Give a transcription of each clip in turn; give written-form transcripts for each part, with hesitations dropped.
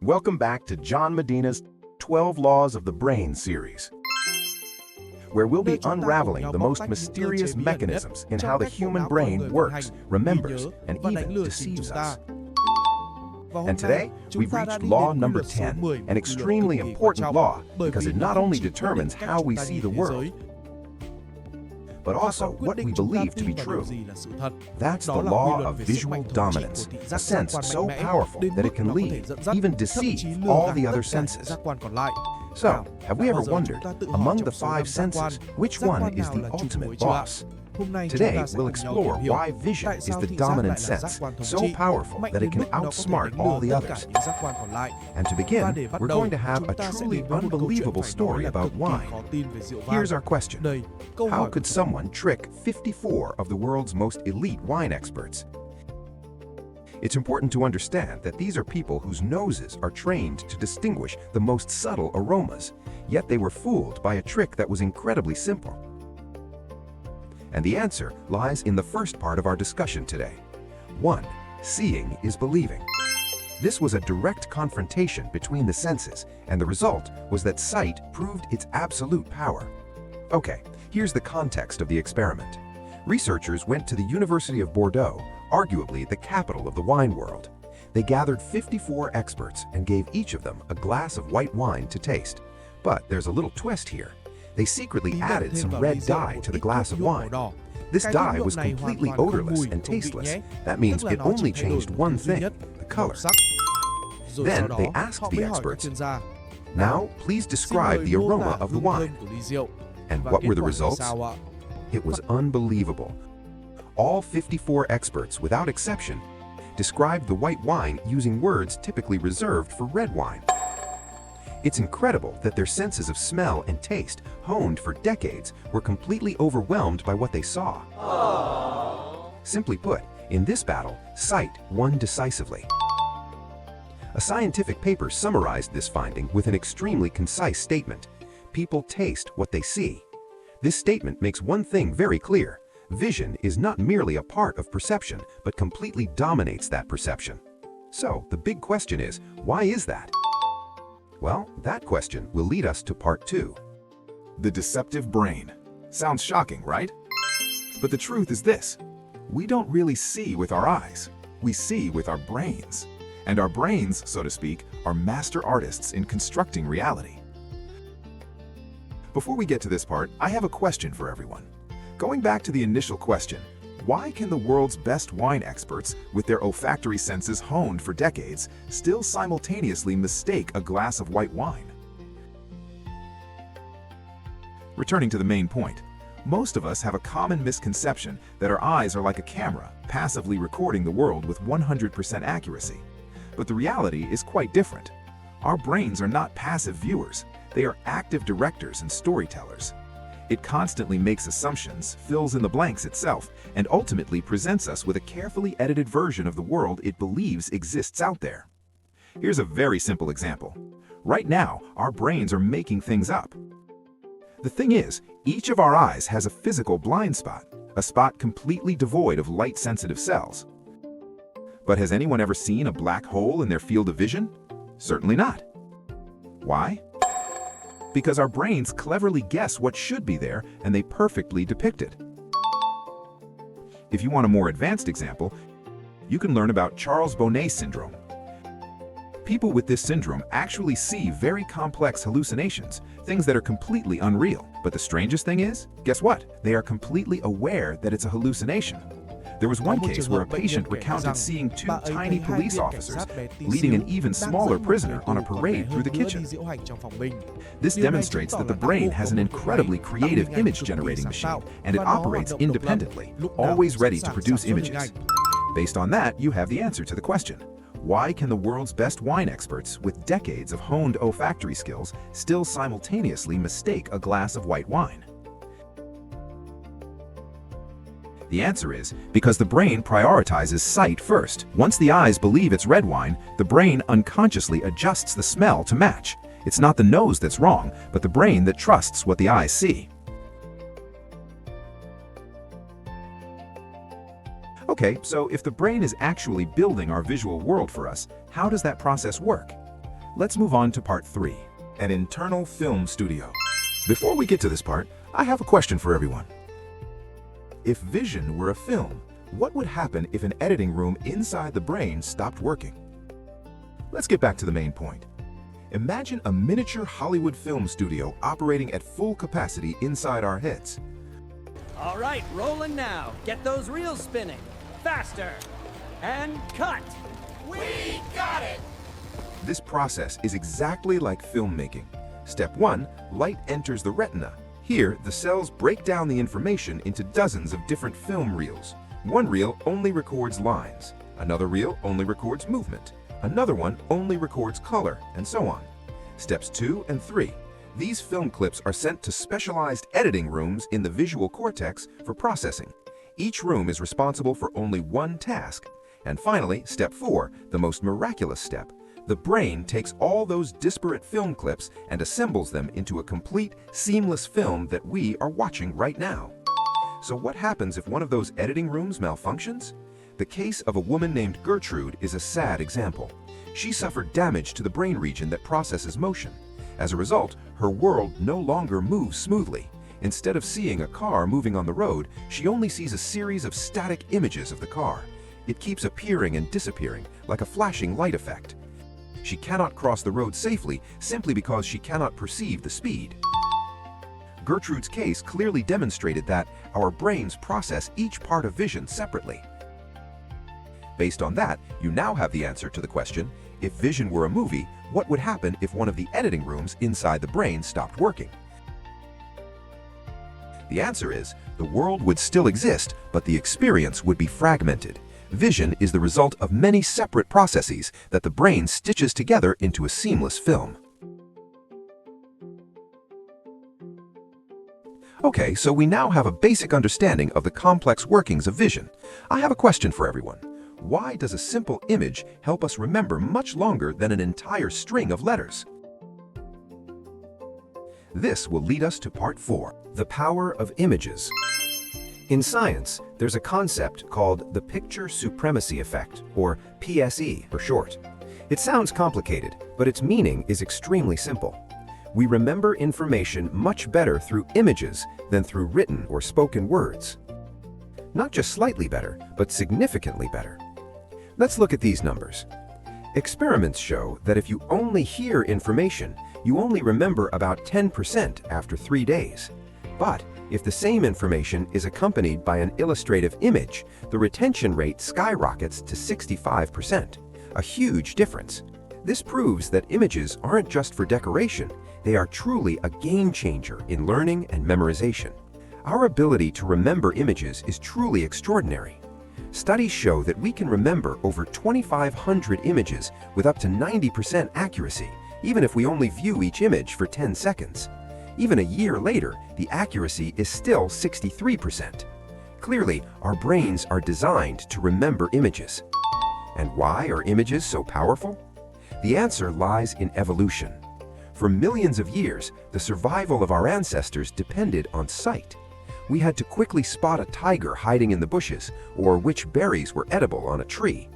Welcome back to John Medina's 12 Laws of the Brain series, where we'll be unraveling the most mysterious mechanisms in how the human brain works, remembers, and even deceives us. And today, we've reached law number 10, an extremely important law because it not only determines how we see the world, but also what we believe to be true. That's the law of visual dominance, a sense so powerful that it can lead, even deceive, all the other senses. So, have we ever wondered, among the 5 senses, which one is the ultimate boss? Today, we'll explore why vision is the dominant sense, so powerful that it can outsmart all the others. And to begin, we're going to have a truly unbelievable story about wine. Here's our question. How could someone trick 54 of the world's most elite wine experts? It's important to understand that these are people whose noses are trained to distinguish the most subtle aromas, yet they were fooled by a trick that was incredibly simple. And the answer lies in the first part of our discussion today. 1. Seeing is believing. This was a direct confrontation between the senses, and the result was that sight proved its absolute power. Okay, here's the context of the experiment. Researchers went to the University of Bordeaux, arguably the capital of the wine world. They gathered 54 experts and gave each of them a glass of white wine to taste. But there's a little twist here. They secretly added some red dye to the glass of wine. This dye was completely odorless and tasteless. That means it only changed one thing, the color. Then they asked the experts, "Now, please describe the aroma of the wine." And what were the results? It was unbelievable. All 54 experts, without exception, described the white wine using words typically reserved for red wine. It's incredible that their senses of smell and taste, honed for decades, were completely overwhelmed by what they saw. Simply put, in this battle, sight won decisively. A scientific paper summarized this finding with an extremely concise statement: people taste what they see. This statement makes one thing very clear: vision is not merely a part of perception, but completely dominates that perception. So, the big question is, why is that? Well, that question will lead us to part 2. The deceptive brain. Sounds shocking, right? But the truth is this: we don't really see with our eyes. We see with our brains. And our brains, so to speak, are master artists in constructing reality. Before we get to this part, I have a question for everyone. Going back to the initial question, why can the world's best wine experts, with their olfactory senses honed for decades, still simultaneously mistake a glass of white wine? Returning to the main point, most of us have a common misconception that our eyes are like a camera, passively recording the world with 100% accuracy. But the reality is quite different. Our brains are not passive viewers, they are active directors and storytellers. It constantly makes assumptions, fills in the blanks itself, and ultimately presents us with a carefully edited version of the world it believes exists out there. Here's a very simple example. Right now, our brains are making things up. The thing is, each of our eyes has a physical blind spot, a spot completely devoid of light-sensitive cells. But has anyone ever seen a black hole in their field of vision? Certainly not. Why? Because our brains cleverly guess what should be there, and they perfectly depict it. If you want a more advanced example, you can learn about Charles Bonnet syndrome. People with this syndrome actually see very complex hallucinations, things that are completely unreal. But the strangest thing is, guess what? They are completely aware that it's a hallucination. There was one case where a patient recounted seeing 2 tiny police officers leading an even smaller prisoner on a parade through the kitchen. This demonstrates that the brain has an incredibly creative image-generating machine, and it operates independently, always ready to produce images. Based on that, you have the answer to the question. Why can the world's best wine experts, with decades of honed olfactory skills, still simultaneously mistake a glass of white wine? The answer is because the brain prioritizes sight first. Once the eyes believe it's red wine, the brain unconsciously adjusts the smell to match. It's not the nose that's wrong, but the brain that trusts what the eyes see. Okay, so if the brain is actually building our visual world for us, how does that process work? Let's move on to part 3, an internal film studio. Before we get to this part, I have a question for everyone. If vision were a film, what would happen if an editing room inside the brain stopped working? Let's get back to the main point. Imagine a miniature Hollywood film studio operating at full capacity inside our heads. All right, rolling now. Get those reels spinning. Faster. And cut. We got it! This process is exactly like filmmaking. Step 1, light enters the retina. Here, the cells break down the information into dozens of different film reels. One reel only records lines. Another reel only records movement. Another one only records color, and so on. Steps 2 and 3. These film clips are sent to specialized editing rooms in the visual cortex for processing. Each room is responsible for only one task. And finally, step 4, the most miraculous step. The brain takes all those disparate film clips and assembles them into a complete, seamless film that we are watching right now. So what happens if one of those editing rooms malfunctions? The case of a woman named Gertrude is a sad example. She suffered damage to the brain region that processes motion. As a result, her world no longer moves smoothly. Instead of seeing a car moving on the road, she only sees a series of static images of the car. It keeps appearing and disappearing, like a flashing light effect. She cannot cross the road safely simply because she cannot perceive the speed. Gertrude's case clearly demonstrated that our brains process each part of vision separately. Based on that, you now have the answer to the question, if vision were a movie, what would happen if one of the editing rooms inside the brain stopped working? The answer is, the world would still exist, but the experience would be fragmented. Vision is the result of many separate processes that the brain stitches together into a seamless film. Okay, so we now have a basic understanding of the complex workings of vision. I have a question for everyone. Why does a simple image help us remember much longer than an entire string of letters? This will lead us to part 4, the power of images. In science, there's a concept called the picture supremacy effect, or PSE for short. It sounds complicated, but its meaning is extremely simple. We remember information much better through images than through written or spoken words. Not just slightly better, but significantly better. Let's look at these numbers. Experiments show that if you only hear information, you only remember about 10% after 3 days. But if the same information is accompanied by an illustrative image, the retention rate skyrockets to 65%, a huge difference. This proves that images aren't just for decoration, they are truly a game changer in learning and memorization. Our ability to remember images is truly extraordinary. Studies show that we can remember over 2,500 images with up to 90% accuracy, even if we only view each image for 10 seconds. Even a year later, the accuracy is still 63%. Clearly, our brains are designed to remember images. And why are images so powerful? The answer lies in evolution. For millions of years, the survival of our ancestors depended on sight. We had to quickly spot a tiger hiding in the bushes, or which berries were edible on a tree.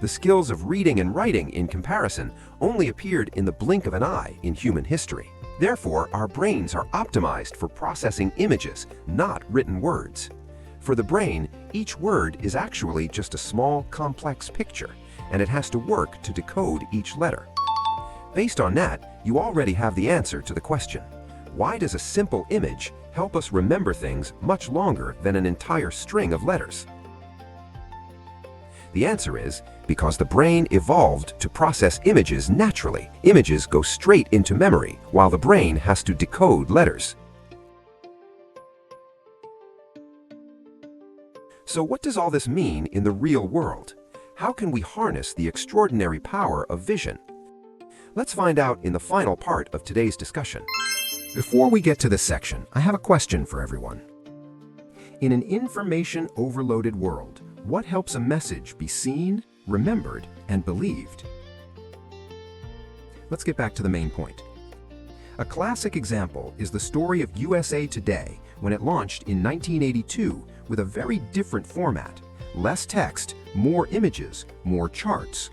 The skills of reading and writing, in comparison, only appeared in the blink of an eye in human history. Therefore, our brains are optimized for processing images, not written words. For the brain, each word is actually just a small, complex picture, and it has to work to decode each letter. Based on that, you already have the answer to the question. Why does a simple image help us remember things much longer than an entire string of letters? The answer is because the brain evolved to process images naturally. Images go straight into memory, while the brain has to decode letters. So what does all this mean in the real world? How can we harness the extraordinary power of vision? Let's find out in the final part of today's discussion. Before we get to this section, I have a question for everyone. In an information-overloaded world, what helps a message be seen, remembered, and believed? Let's get back to the main point. A classic example is the story of USA Today when it launched in 1982 with a very different format: less text, more images, more charts.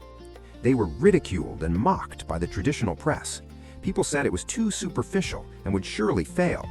They were ridiculed and mocked by the traditional press. People said it was too superficial and would surely fail.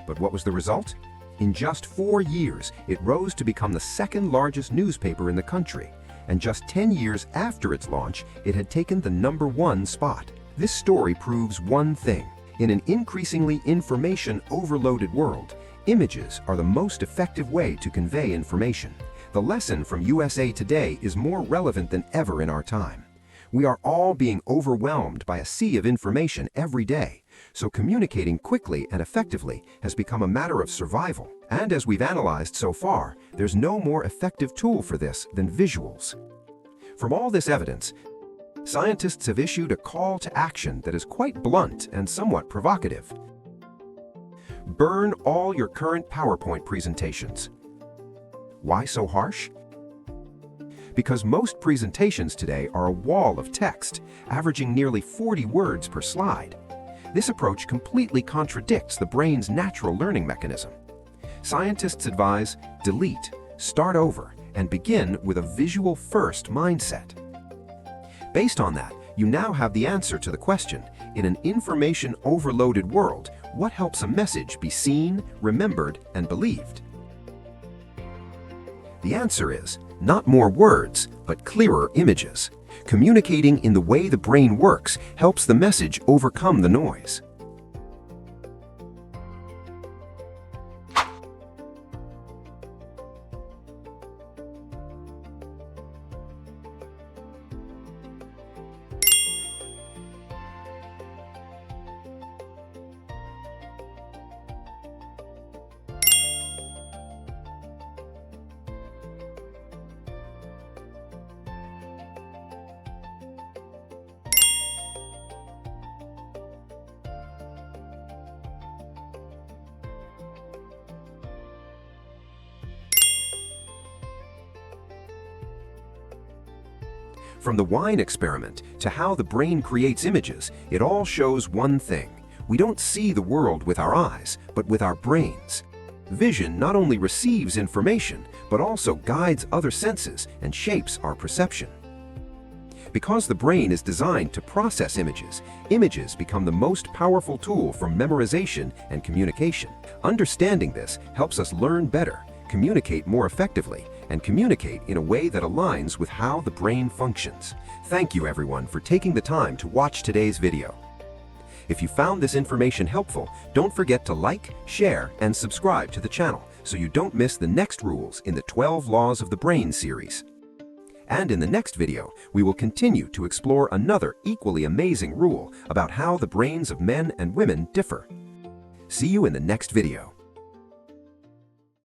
But what was the result? In just 4 years, it rose to become the second largest newspaper in the country. And just 10 years after its launch, it had taken the #1 spot. This story proves one thing. In an increasingly information-overloaded world, images are the most effective way to convey information. The lesson from USA Today is more relevant than ever in our time. We are all being overwhelmed by a sea of information every day, so communicating quickly and effectively has become a matter of survival. And as we've analyzed so far, there's no more effective tool for this than visuals. From all this evidence, scientists have issued a call to action that is quite blunt and somewhat provocative. Burn all your current PowerPoint presentations. Why so harsh? Because most presentations today are a wall of text, averaging nearly 40 words per slide. This approach completely contradicts the brain's natural learning mechanism. Scientists advise delete, start over, and begin with a visual-first mindset. Based on that, you now have the answer to the question, in an information-overloaded world, what helps a message be seen, remembered, and believed? The answer is, not more words, but clearer images. Communicating in the way the brain works helps the message overcome the noise. From the wine experiment to how the brain creates images, it all shows one thing. We don't see the world with our eyes, but with our brains. Vision not only receives information, but also guides other senses and shapes our perception. Because the brain is designed to process images, images become the most powerful tool for memorization and communication. Understanding this helps us learn better, communicate more effectively, and communicate in a way that aligns with how the brain functions. Thank you everyone for taking the time to watch today's video. If you found this information helpful, don't forget to like, share, and subscribe to the channel so you don't miss the next rules in the 12 Laws of the Brain series. And in the next video, we will continue to explore another equally amazing rule about how the brains of men and women differ. See you in the next video.